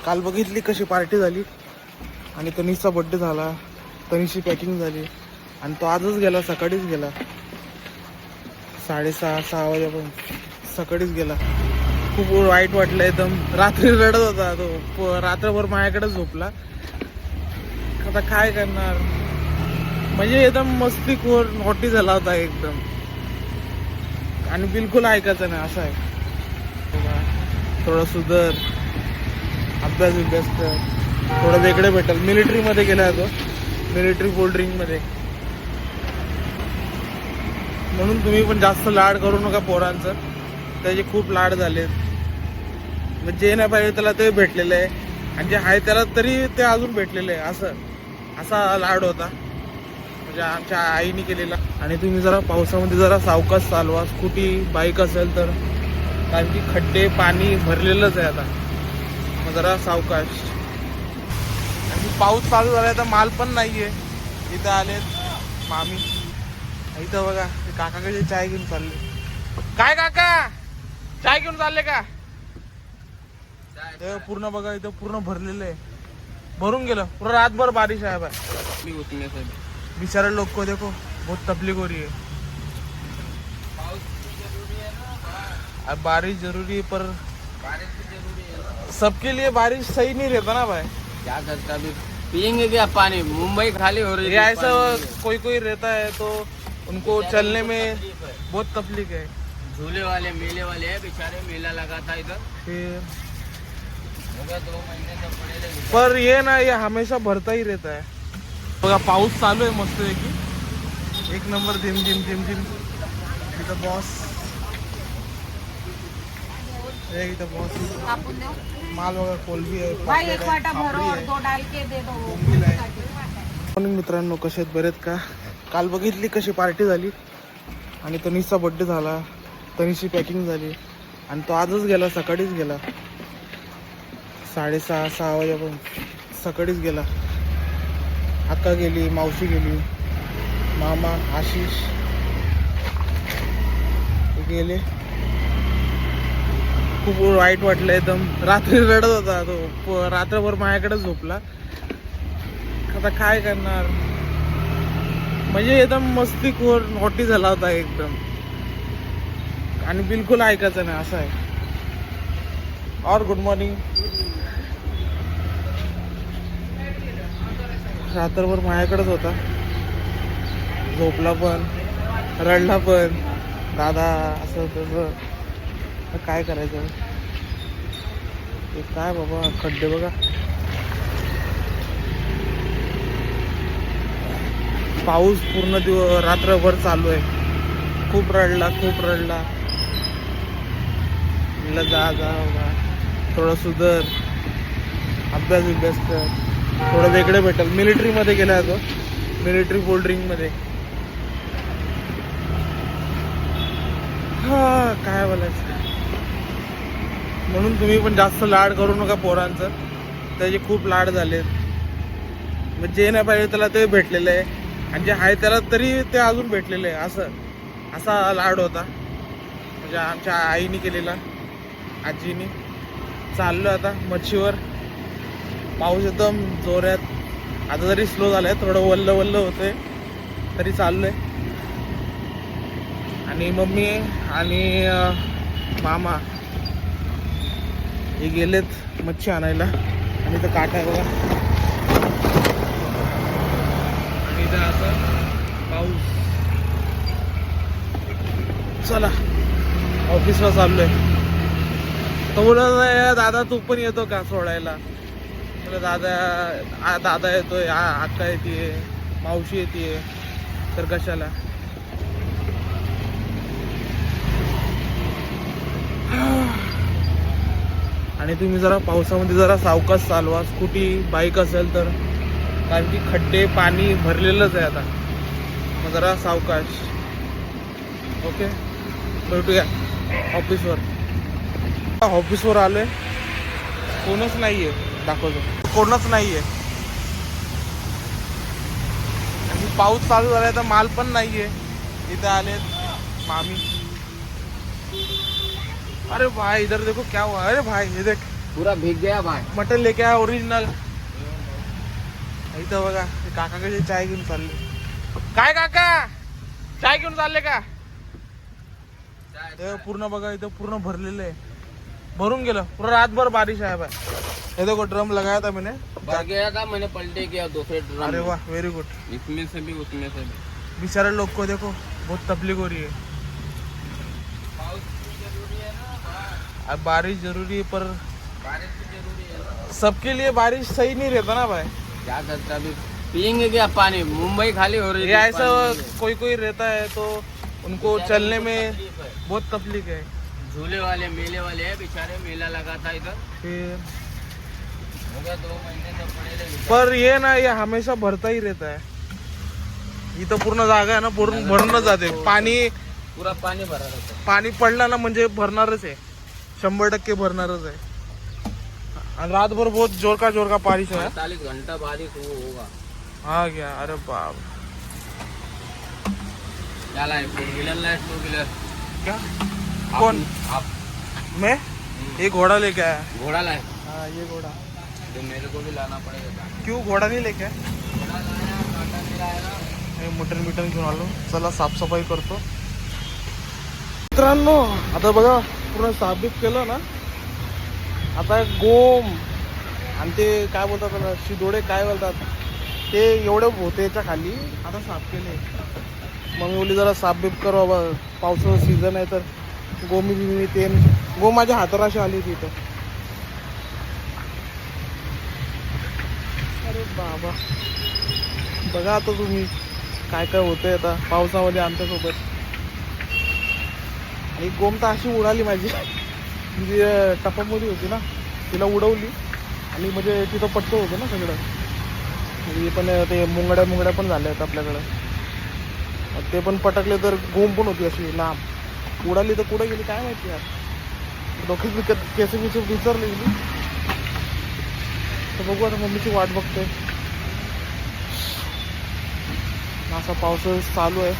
काल बघितली कशी पार्टी झाली आणि तनिषचा बड्डे झाला, तनिषची पॅकिंग झाली आणि तो आजच गेला, सकाळीच गेला, 6:30-6 वाजेपर्यंत सकाळीच गेला. खूप वाईट वाटलं एकदम. रात्री रडत होता तो, रात्रभर माझ्याकडेच झोपला. आता काय करणार, म्हणजे एकदम मस्तीखोर नॉटी झाला होता एकदम आणि बिलकुल ऐकायचं नाही असं आहे. थोडं सुधर, अभ्यास कर, थोडं वेगळे भेटेल. मिलिटरीमध्ये गेला तो, मिलिटरी कोल्ड्रिंकमध्ये. म्हणून तुम्ही पण जास्त लाड करू नका पोरांचं, त्याचे खूप लाड झालेत. म्हणजे जे नाही पाहिजे त्याला ते भेटलेलं आहे आणि जे आहे त्याला तरी ते अजून भेटलेलं आहे. असा लाड होता म्हणजे आमच्या आईने केलेला. आणि तुम्ही जरा पावसामध्ये जरा सावकाश चालवा, स्कूटी बाईक असेल तर, कारण की खड्डे पाणी भरलेलंच आहे आता. मग जरा सावकाश. आणि पाऊस चालू झाला तर माल पण नाहीये. इथं आलेत मामी, इथं बघा काकाकडे चाय घेऊन चालले. काय काका, चाय घेऊन चालले का? पूर्ण बघा इथं पूर्ण भरलेलं आहे, भरून गेलं पूर्ण. रातभर बारिश आहे भाई, बेचारे लोग को देखो बहुत तकलीफ हो रही है. अब बारिश जरूरी है पर बारिश भी जरूरी है, सबके लिए बारिश सही नहीं रहता ना भाई. क्या करता अभी पियेंगे क्या पानी, मुंबई खाली हो रही ये है. ऐसा कोई रहता है तो उनको चलने में बहुत तकलीफ है. झूले वाले मेले वाले है बेचारे, मेला लगा था इधर, फिर हो गया 2 महीने तक पड़े रहे. पर ये ना, ये हमेशा भरता ही रहता है. बघा पाऊस चालू आहे मस्त पैकी, एक नंबर. झिम झिम झिम झिम. इथं बॉस, इथं बॉस माल बघा, कोलबी आहे, भाई एक वाटा भरो और 2 डाल के दे दो. मॉर्निंग मित्रांनो, कसे आहेत, बरेत का? काल बघितली कशी पार्टी झाली आणि तनिषचा बड्डे झाला, तनिषची पॅकिंग झाली आणि तो आजच गेला, सकाळीच गेला, 6:30-6 वाजेपर्यंत सकाळीच गेला. अक्का गेली, मावशी गेली, मामा, आशिष गेले. खूप वाईट वाटलं एकदम. रात्री रडत होता तो, रात्रभर माझ्याकडेच झोपला. आता काय करणार, म्हणजे एकदम मस्तीखोर नॉटी झाला होता एकदम आणि बिलकुल ऐकायचं नाही असं आहे. और गुड मॉर्निंग. रात्रभर माझ्याकडेच होता, झोपला पण, रडला पण, दादा असं तसं. काय करायचं, हे काय बाबा, खड्डे बघा. पाऊस पूर्ण रात्रभर चालू आहे. खूप रडला. म्हणलं जा बघा, थोडं सुधर, अभ्यास कर, थोडं वेगळे भेटेल. मिलिटरीमध्ये गेला तो, मिलिटरी कोल्ड्रिंकमध्ये. काय बोलायचं. म्हणून तुम्ही पण जास्त लाड करू नका पोरांचं, त्याचे खूप लाड झालेत. म्हणजे जे नाही पाहिजे त्याला ते भेटलेलं आहे आणि जे आहे त्याला तरी ते अजून भेटलेलं आहे. असा लाड होता म्हणजे आमच्या आईने केलेला, आजीने. चाललो आता मच्छीवर. पाऊस एकदम जोरात, आता जरी स्लो झालाय, थोडं वल्ल होतंय तरी चाललोय. आणि मम्मी आणि मामा हे गेलेत मच्छी आणायला. आणि इथं काटा आहे बघा, आणि इथं असं पाऊस. चला ऑफिसला चाललोय. तो बोलत, दादा तू पण येतो का सोडायला? म्हटलं दादा येतोय, अक्का येते, मावशी येते, तर कशाला. आणि तुम्ही जरा पावसामध्ये जरा सावकाश चालवा, स्कूटी बाईक असेल तर, कारण की खड्डे पाणी भरलेलंच आहे आता. मग जरा सावकाश. ओके, भेटूया ऑफिसवर. ऑफिसवर आलोय, कोणच नाहीये, दाखवतो कोणच नाहीये. आणि पाऊस चालू झालाय तर माल पण नाहीये. इथं आलेत मामी. अरे भाई इधर देखो क्या हुआ. अरे भाई ये देख, पूरा भीग गया भाई. मटन लेके आया ओरिजिनल. इथं बघा ते काका कसे चाय घेऊन चालले. काय काका चाय घेऊन चालले का? ते पूर्ण बघा इथं पूर्ण भरलेलं आहे. भरून गेलं पूरा रातभर बारिश आहे भाई. ये देखो ड्रम लगाया था मैंने. भर गया था, मैंने पलटे किया दूसरे ड्रम. अरे वाह वेरी गुड. इसमें से भी उसमें से भी. बेचारे लोग को देखो बहुत तकलीफ हो रही है. अब बारिश जरूरी है पर बारिश भी जरूरी है. सबके लिए बारिश सही नहीं रहता ना भाई. क्या करता अभी पियेंगे क्या पानी? मुंबई खाली हो रही ये है. ऐसा कोई कोई रहता है तो उनको चलने में बहुत तकलीफ है. झूले वाले मेले वाले है बेचारे. मेला लगा था इधर, फिर हो गया 2 महीने तक पड़े रहे. पर ये ना ये हमेशा भरता ही रहता है. इथं पूर्ण जागा आहे ना भरूनच जाते. पाणी पूरा पानी भरा रहता है. पाणी पडलं ना म्हणजे भरणारच आहे. 100% भरणारच आहे. आणि रातभर बहुत जोर का बारिश है. 48 घंटा बारिश होगा. हाँ क्या? अरे बाप. क्या लाए? 4 व्हीलर लाए, 2 व्हीलर. क्या कौन? आप मैं ये घोड़ा लेके आया. घोड़ा लाए हाँ ये घोड़ा. तो मेरे को भी लाना पड़ेगा. क्यों घोड़ा नहीं लेके आया? घोड़ा लाया, काटा नहीं लाया ना. हे मटन घेऊन आलो. चला साफसफाई करतो. मित्रांनो आता बघा पूर्ण साफबीफ केलं ना. आता गोम आणि ते काय बोलतात त्याला शिदोडे काय बोलतात ते एवढे होते याच्या खाली. आता साफ केले. मग मी बोलली जरा साफबीफ कर बाबा. पावसाचं सीझन आहे तर गोमी बिमी ते गो माझ्या हातावर अशी आली तिथं. अरे बाबा बघा आता तुम्ही काय काय होतंय आता पावसामध्ये आमच्यासोबत. आणि गोम तर अशी उडाली माझी. म्हणजे टपामध्ये होती ना तिला उडवली आणि म्हणजे तिथं पटकं होतं ना सगळं. म्हणजे पण ते मुंगड्या पण झाल्या आहेत आपल्याकडं. ते पण पटकले तर गोम पण होती अशी लांब. उडाली तर कुठं गेली काय माहिती यार. डोक्यात केस विचारले गेली. तर बघू आता मम्मीची वाट बघते. असा पाऊस चालू आहे.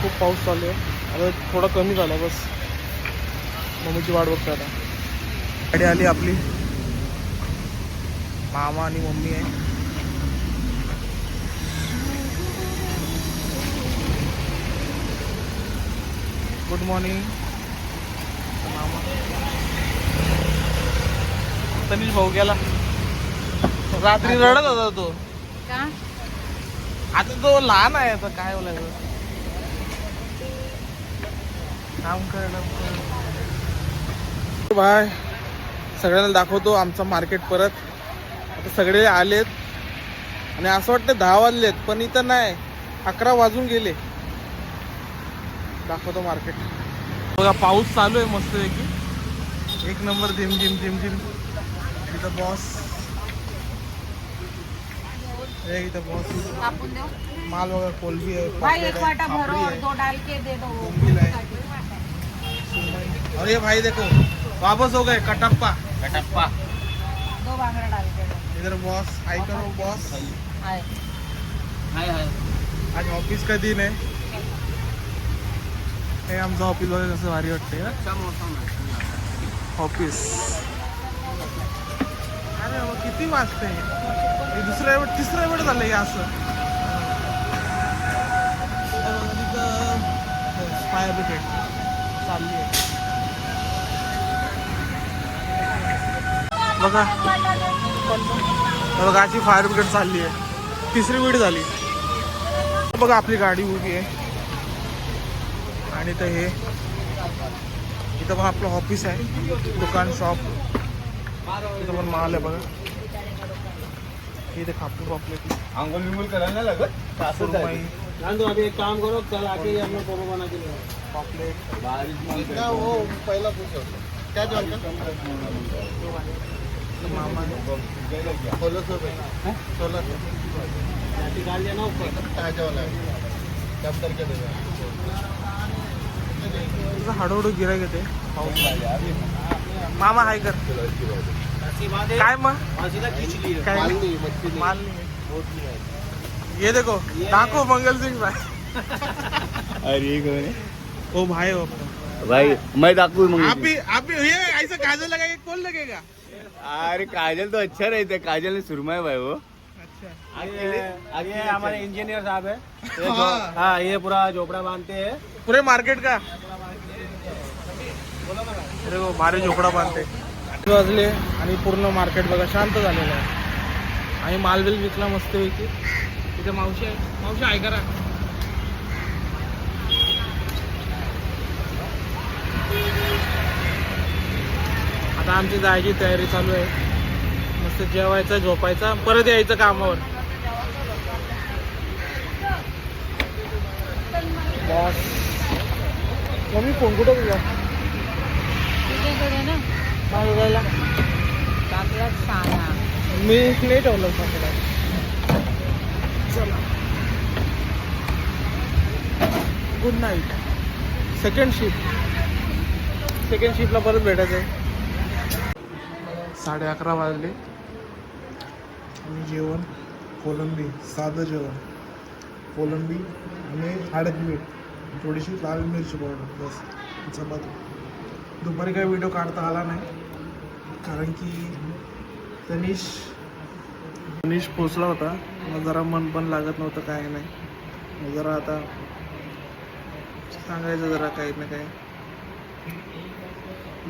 खूप पाऊस चालू आहे. आता थोडा कमी झाला बस. मम्मीची वाट बघते आता. गाडी आली आपली. मामा आणि मम्मी आहे. गुड मॉर्निंग मामा. तनिष भाऊ गेला. रात्री रडत होता तो. का? आता तो लहान आहे. आता काय बोलायचं. काम करायला बाय. सगळ्यांना दाखवतो आमचं मार्केट परत. आता सगळे आलेत आणि असं वाटतं 10 वाजलेत पण इथं नाही 11 वाजून गेले. दाखवतो मार्केट. बघा पाऊस चालू आहे मस्त पैकी. एक नंबर झिम झिम झिम झिम. इथं बॉस इथं बॉस कापून देऊ माल बघा. कोलबी आहे, भाई. पापलेट एक आहे, वाटा भरो खापरी और आहे, 2 डाल के दे दो. बोंबील आहे. और ये भाई देखो वापस हो गए कटप्पा. कटप्पा 2 बांगड़ा डाल के दो. इधर बॉस हाय करो बॉस. हाय. हाय हाय. आज ऑफिस का दिन आहे. हे आमचं ऑफिस वगैरे कसं भारी वाटते. अच्छा मौसम है. ऑफिस. अरे मग किती वाजते. दुसऱ्या वेळ तिसऱ्या वेळ झालं हे असं. फायर ब्रिगेड चालली आहे बघा. बघा अशी फायर ब्रिगेड चालली आहे. तिसरी वेळ झाली. बघा आपली गाडी उभी आहे आणि तर हे इथं पण आपलं ऑफिस आहे. दुकान शॉप. इथं पण माल आहे बघा. इथे खापूर पापलेट. आंघोळ बिंगोळ करायला नाही लागत. सुरमई अभी एक काम करो, कल आके हम लोग दोनों बना के ले पापलेट. बारिश वो पहिला पूछो क्या जॉइन का मामा 1600 निकाल लेना ऊपर. ताजा वाला कब करके देगा. हळूहळू गिरायक येते. मामा हाय कर. काय मग काय माल नाही. ये देखो डाकू मंगल सिंह भाई. अरे कौन है? वो भाई हो अपना. भाई मैं दाखवू मग आप ही ये ऐसा काजल लगाएगा कौन लगेगा? अरे काजल तो अच्छा रहता, काजल ने सुरमा है भाई वो। अच्छा ये हमारे इंजीनियर साहब है। हाँ। हाँ, ये पूरा झोपड़ा बांधते हैं। पुरे मार्केट का अरे वो भारी झोपडा बांधते वाजले आणि पूर्ण मार्केट बघा शांत झालेलं आहे आणि मालबिल विकला मस्तपैकी. तिथे मावशी आहे, मावशी आहे करा. आता आमची जायची तयारी चालू आहे. मस्त जेवायचं, झोपायचं, परत यायचं कामावर. बॉस मम्मी फोन कुठं तुझा? तुझ्याकडे ना काय बघायला? चांगलाच सांगा. मी नाही ठेवलं सापडा. चला गुड नाईट. सेकंड शिफ्टला परत भेटायचं आहे. 11:30 वाजले आणि जेवण कोलंबी, साधं जेवण कोलंबी आणि हळद मीठ, थोडीशी लाल मिरची पावडर, बस चपाती. दुपारी काही व्हिडिओ काढता आला नाही कारण की तनिष पोचला होता. मग जरा मन पण लागत नव्हतं, काय नाही. मग जरा आता सांगायचं जरा काही ना काही,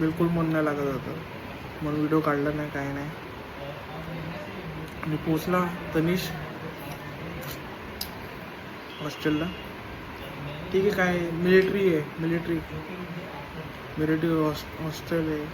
बिलकुल मन नाही लागत होतं म्हणून व्हिडिओ काढला नाही, काही नाही. आणि पोचला तनिष हॉस्टेलला. ठीक आहे, काय मिलिटरी हॉस्टेल आहे.